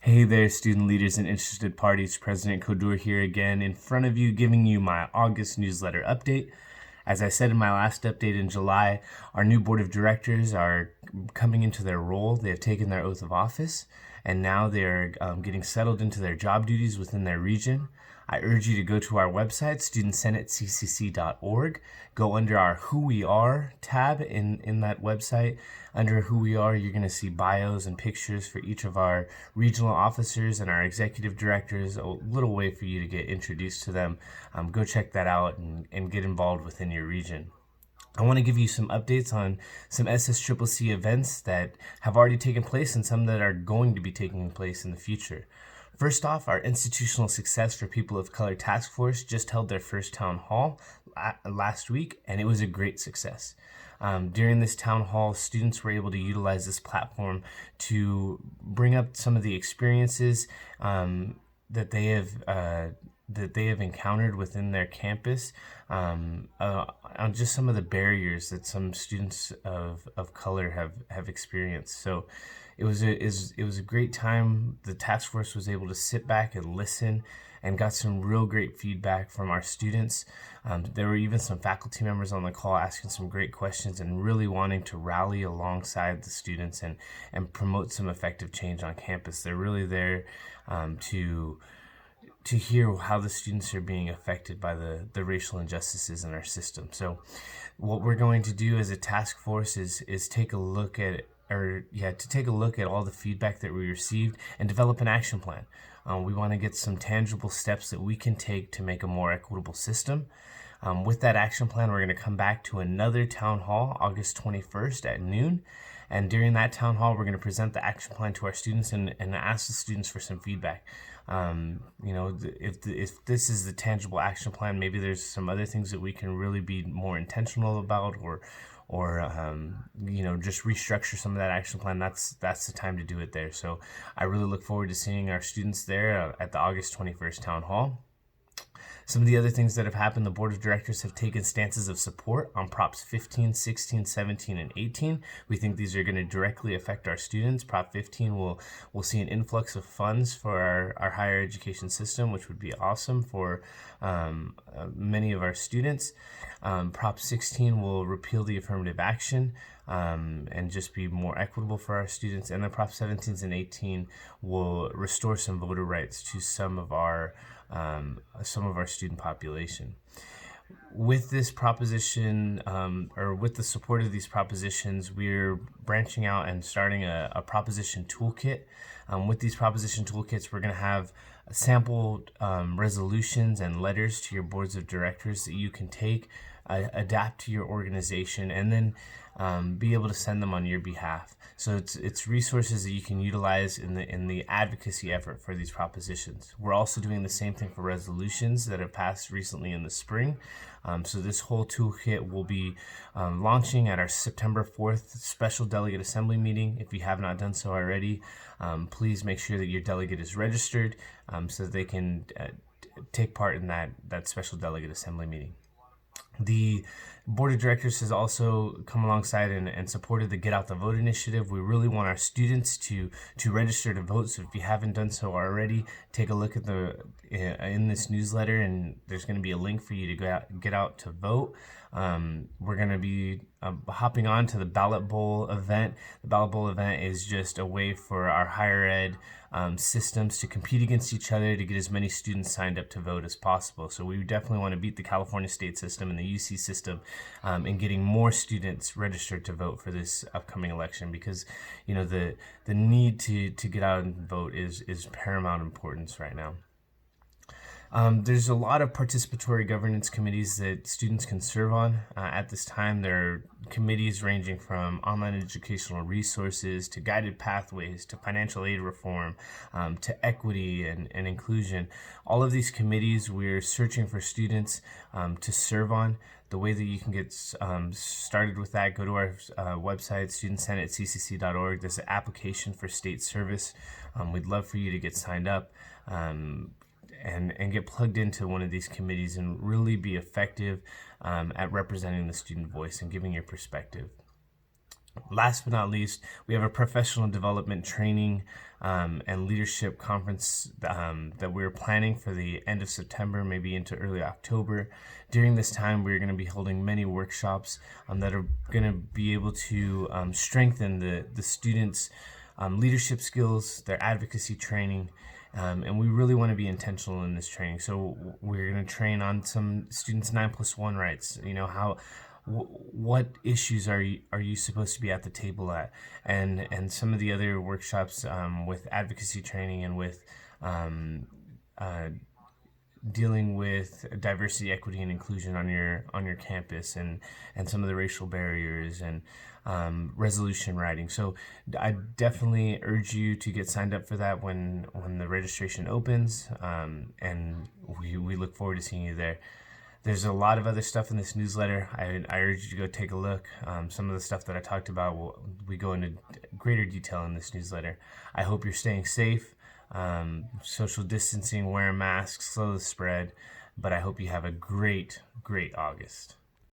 Hey there, student leaders and interested parties. President Kodur here again in front of you, giving you my August newsletter update. As I said in my last update in July, our new board of directors are coming into their role. They have taken their oath of office, and now they're getting settled into their job duties within their region. I urge you to go to our website, studentsenateccc.org. Go under our Who We Are tab in that website. Under Who We Are, you're going to see bios and pictures for each of our regional officers and our executive directors, a little way for you to get introduced to them. Go check that out and get involved within your region. I want to give you some updates on some SSCCC events that have already taken place and some that are going to be taking place in the future. First off, our Institutional Success for People of Color Task Force just held their first town hall last week, and it was a great success. During this town hall, students were able to utilize this platform to bring up some of the experiences that they have encountered within their campus, on just some of the barriers that some students of color have experienced. So it was a great time. The task force was able to sit back and listen and got some real great feedback from our students. There were even some faculty members on the call asking some great questions and really wanting to rally alongside the students and promote some effective change on campus. They're really there to hear how the students are being affected by the racial injustices in our system. So what we're going to do as a task force is take a look at all the feedback that we received and develop an action plan. We want to get some tangible steps that we can take to make a more equitable system. With that action plan, we're going to come back to another town hall August 21st at noon. And during that town hall, we're going to present the action plan to our students and ask the students for some feedback. If this is the tangible action plan, maybe there's some other things that we can really be more intentional about, or just restructure some of that action plan. That's the time to do it there. So I really look forward to seeing our students there at the August 21st town hall. Some of the other things that have happened, the board of directors have taken stances of support on Props 15, 16, 17, and 18. We think these are going to directly affect our students. Prop 15 will see an influx of funds for our higher education system, which would be awesome for many of our students. Prop 16 will repeal the affirmative action and just be more equitable for our students. And then Prop 17 and 18 will restore some voter rights to some of our student population. With this proposition, or with the support of these propositions, we're branching out and starting a proposition toolkit. With these proposition toolkits, we're going to have sampled resolutions and letters to your boards of directors that you can take, adapt to your organization, and then be able to send them on your behalf. So it's resources that you can utilize in the advocacy effort for these propositions. We're also doing the same thing for resolutions that have passed recently in the spring. So this whole toolkit will be launching at our September 4th special delegate assembly meeting. If you have not done so already, please make sure that your delegate is registered so that they can take part in that special delegate assembly meeting. The board of directors has also come alongside and supported the Get Out the Vote initiative. We really want our students to register to vote. So if you haven't done so already, take a look at in this newsletter, and there's going to be a link for you to get out to vote. We're going to be hopping on to the Ballot Bowl event. The Ballot Bowl event is just a way for our higher ed systems to compete against each other to get as many students signed up to vote as possible. So we definitely want to beat the California state system and the UC system in getting more students registered to vote for this upcoming election, because the need to get out and vote is paramount importance right now. There's a lot of participatory governance committees that students can serve on at this time. There are committees ranging from online educational resources to guided pathways to financial aid reform to equity and inclusion. All of these committees, we're searching for students to serve on. The way that you can get started with that, go to our website, studentsenateccc.org. There's an application for state service. We'd love for you to get signed up and get plugged into one of these committees and really be effective at representing the student voice and giving your perspective. Last but not least, we have a professional development training and leadership conference that we're planning for the end of September, maybe into early October. During this time, we're going to be holding many workshops that are going to be able to strengthen the students' leadership skills, their advocacy training. And we really want to be intentional in this training. So we're going to train on some students' 9+1 rights. You know, what issues are you supposed to be at the table at, and some of the other workshops with advocacy training and with uh, dealing with diversity, equity, and inclusion on your campus, and some of the racial barriers and resolution writing. So I definitely urge you to get signed up for that when the registration opens, and we look forward to seeing you there. There's a lot of other stuff in this newsletter. I urge you to go take a look. Some of the stuff that I talked about, we go into greater detail in this newsletter. I hope you're staying safe, social distancing, wearing masks, slow the spread, but I hope you have a great, great August.